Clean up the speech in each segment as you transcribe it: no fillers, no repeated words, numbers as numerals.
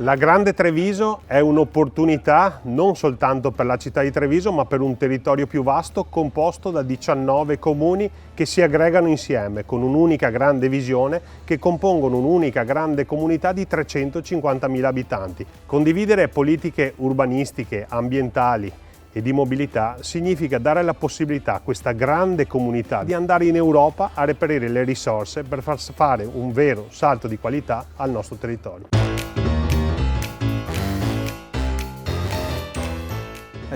La Grande Treviso è un'opportunità non soltanto per la città di Treviso, ma per un territorio più vasto composto da 19 comuni che si aggregano insieme con un'unica grande visione, che compongono un'unica grande comunità di 350.000 abitanti. Condividere politiche urbanistiche, ambientali e di mobilità significa dare la possibilità a questa grande comunità di andare in Europa a reperire le risorse per far fare un vero salto di qualità al nostro territorio.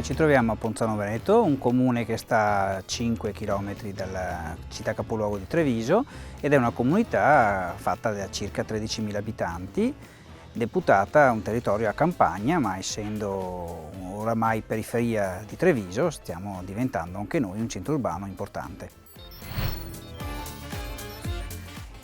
Ci troviamo a Ponzano Veneto, un comune che sta a 5 km dalla città capoluogo di Treviso ed è una comunità fatta da circa 13.000 abitanti, deputata a un territorio a campagna, ma essendo oramai periferia di Treviso stiamo diventando anche noi un centro urbano importante.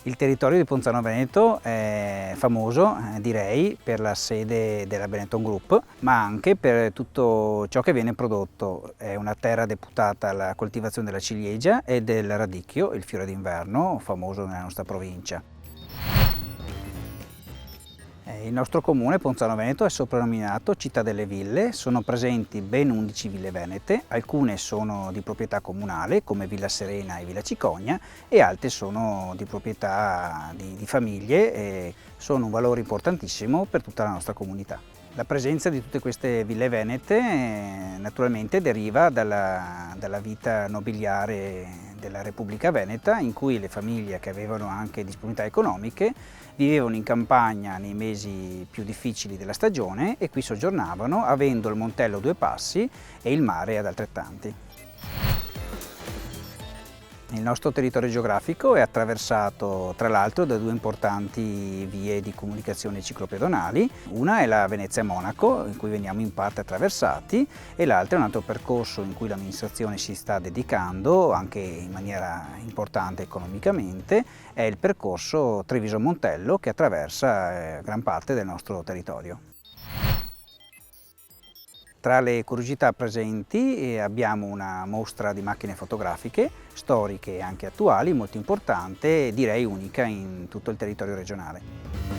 Il territorio di Ponzano Veneto è famoso, direi, per la sede della Benetton Group, ma anche per tutto ciò che viene prodotto. È una terra deputata alla coltivazione della ciliegia e del radicchio, il fiore d'inverno, famoso nella nostra provincia. Il nostro comune, Ponzano Veneto, è soprannominato Città delle Ville. Sono presenti ben 11 ville venete, alcune sono di proprietà comunale come Villa Serena e Villa Cicogna e altre sono di proprietà di famiglie e sono un valore importantissimo per tutta la nostra comunità. La presenza di tutte queste ville venete naturalmente deriva dalla vita nobiliare della Repubblica Veneta, in cui le famiglie che avevano anche disponibilità economiche vivevano in campagna nei mesi più difficili della stagione e qui soggiornavano avendo il Montello a 2 passi e il mare ad altrettanti. Il nostro territorio geografico è attraversato tra l'altro da 2 importanti vie di comunicazione ciclopedonali. Una è la Venezia-Monaco, in cui veniamo in parte attraversati, e l'altra è un altro percorso in cui l'amministrazione si sta dedicando, anche in maniera importante economicamente, è il percorso Treviso-Montello che attraversa gran parte del nostro territorio. Tra le curiosità presenti abbiamo una mostra di macchine fotografiche, storiche e anche attuali, molto importante e direi unica in tutto il territorio regionale.